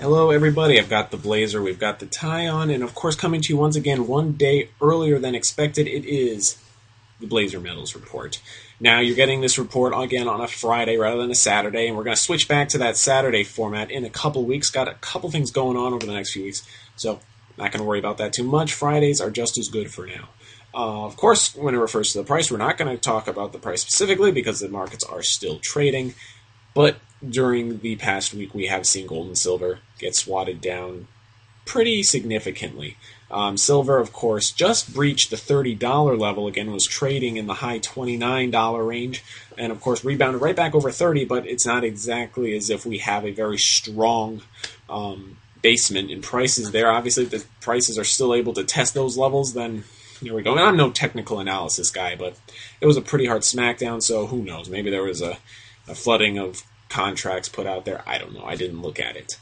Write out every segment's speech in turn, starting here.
Hello, everybody. I've got the blazer, we've got the tie on, and of course, coming to you once again one day earlier than expected, it is the Blazer Metals Report. Now, you're getting this report again on a Friday rather than a Saturday, and we're going to switch back to that Saturday format in a couple weeks. Got a couple things going on over the next few weeks, so not going to worry about that too much. Fridays are just as good for now. Of course, when it refers to the price, we're not going to talk about the price specifically because the markets are still trading. But during the past week, we have seen gold and silver get swatted down pretty significantly. Silver, of course, just breached the $30 level again, was trading in the high $29 range, and of course rebounded right back over 30, but it's not exactly as if we have a very strong basement in prices there. Obviously, if the prices are still able to test those levels, then here we go. And I'm no technical analysis guy, but it was a pretty hard smackdown, so who knows? Maybe there was a flooding of contracts put out there. I don't know. I didn't look at it.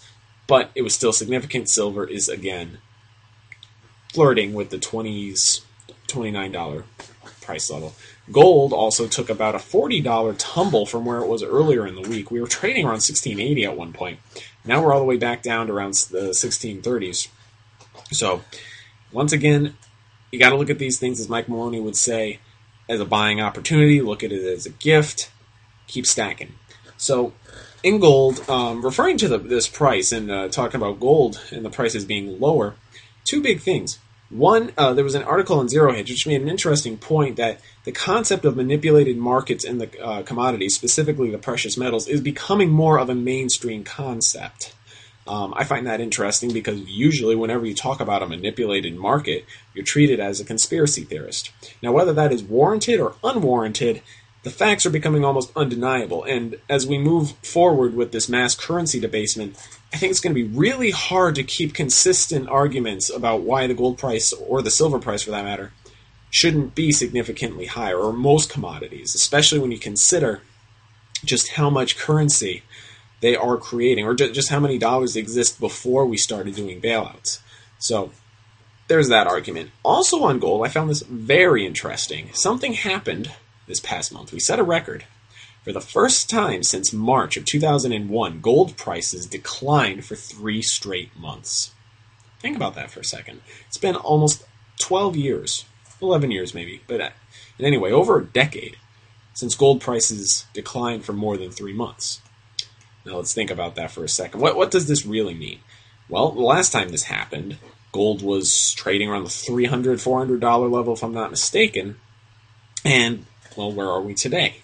But it was still significant. Silver is, again, flirting with the $20s, $29 price level. Gold also took about a $40 tumble from where it was earlier in the week. We were trading around $16.80 at one point. Now we're all the way back down to around the $16.30s. So, once again, you got to look at these things, as Mike Maloney would say, as a buying opportunity. Look at it as a gift. Keep stacking. So, in gold, referring to this price and talking about gold and the prices being lower, two big things. One, there was an article on Zero Hedge which made an interesting point that the concept of manipulated markets in the commodities, specifically the precious metals, is becoming more of a mainstream concept. I find that interesting because usually whenever you talk about a manipulated market, you're treated as a conspiracy theorist. Now, whether that is warranted or unwarranted, the facts are becoming almost undeniable, and as we move forward with this mass currency debasement, I think it's going to be really hard to keep consistent arguments about why the gold price, or the silver price for that matter, shouldn't be significantly higher, or most commodities, especially when you consider just how much currency they are creating, or just how many dollars exist before we started doing bailouts. So, there's that argument. Also on gold, I found this very interesting. Something happened this past month. We set a record. For the first time since March of 2001, gold prices declined for 3 straight months. Think about that for a second. It's been almost 12 years, 11 years maybe, but anyway, over a decade since gold prices declined for more than 3 months. Now let's think about that for a second. What does this really mean? Well, the last time this happened, gold was trading around the $300, $400 level, if I'm not mistaken, and well, where are we today?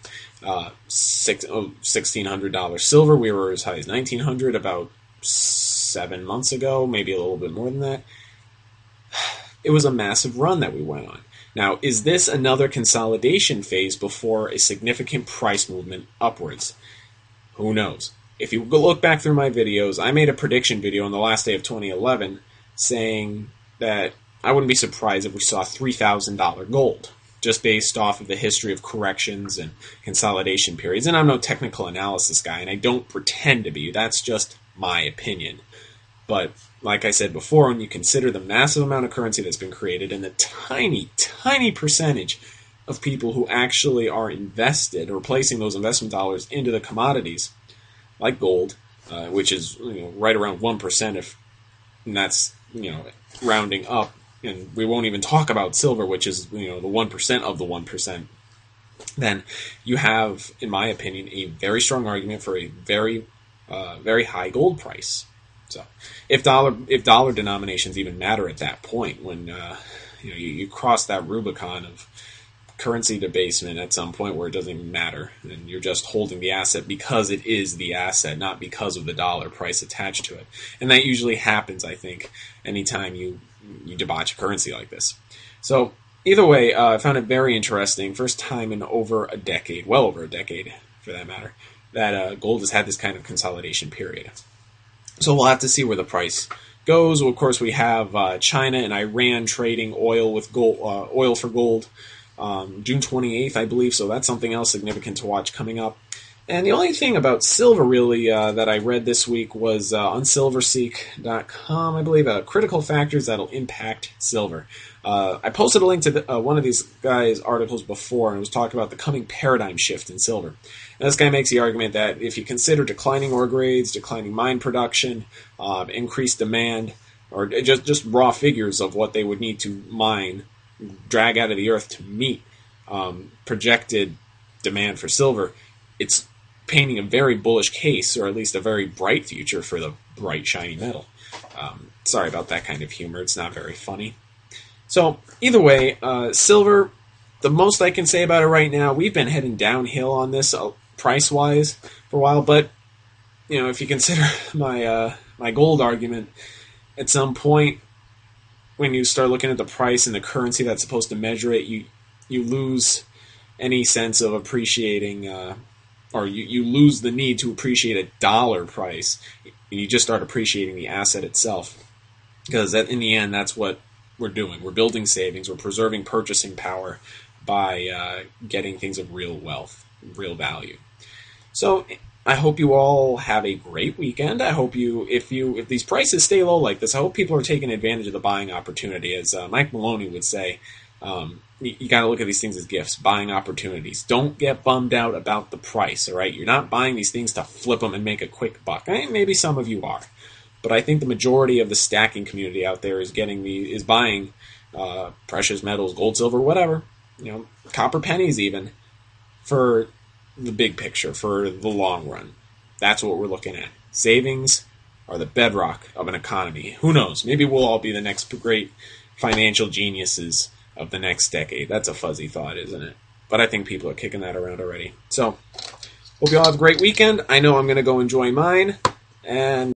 $1,600 silver. We were as high as $1,900 about 7 months ago, maybe a little bit more than that. It was a massive run that we went on. Now, is this another consolidation phase before a significant price movement upwards? Who knows? If you look back through my videos, I made a prediction video on the last day of 2011 saying that I wouldn't be surprised if we saw $3,000 gold, just based off of the history of corrections and consolidation periods. And I'm no technical analysis guy, and I don't pretend to be. That's just my opinion. But like I said before, when you consider the massive amount of currency that's been created and the tiny, tiny percentage of people who actually are invested or placing those investment dollars into the commodities, like gold, which is right around 1%, and that's rounding up. And we won't even talk about silver, which is the 1% of the 1%, then you have, in my opinion, a very strong argument for a very, very high gold price. So, if dollar denominations even matter at that point, when you cross that Rubicon of currency debasement at some point where it doesn't even matter, and you're just holding the asset because it is the asset, not because of the dollar price attached to it. And that usually happens, I think, anytime you debauch a currency like this. So either way, I found it very interesting. First time in over a decade, well over a decade for that matter, that gold has had this kind of consolidation period. So we'll have to see where the price goes. Well, of course, we have China and Iran trading oil with gold, oil for gold, June 28th, I believe. So that's something else significant to watch coming up. And the only thing about silver, really, that I read this week was on silverseek.com, I believe, critical factors that'll impact silver. I posted a link to one of these guys' articles before, and it was talking about the coming paradigm shift in silver. And this guy makes the argument that if you consider declining ore grades, declining mine production, increased demand, or just raw figures of what they would need to mine, drag out of the earth to meet projected demand for silver, it's painting a very bullish case, or at least a very bright future for the bright, shiny metal. Sorry about that kind of humor. It's not very funny. So, either way, silver, the most I can say about it right now, we've been heading downhill on this price-wise for a while, but, you know, if you consider my gold argument, at some point, when you start looking at the price and the currency that's supposed to measure it, you lose any sense of appreciating, or you lose the need to appreciate a dollar price. You just start appreciating the asset itself. Because in the end, that's what we're doing. We're building savings. We're preserving purchasing power by getting things of real wealth, real value. So I hope you all have a great weekend. I hope if these prices stay low like this, I hope people are taking advantage of the buying opportunity. As Mike Maloney would say, you got to look at these things as gifts, buying opportunities. Don't get bummed out about the price, all right? You're not buying these things to flip them and make a quick buck. Maybe some of you are. But I think the majority of the stacking community out there is buying precious metals, gold, silver, whatever, copper pennies even, for the big picture, for the long run. That's what we're looking at. Savings are the bedrock of an economy. Who knows? Maybe we'll all be the next great financial geniuses of the next decade. That's a fuzzy thought, isn't it? But I think people are kicking that around already. So, hope you all have a great weekend. I know I'm going to go enjoy mine, and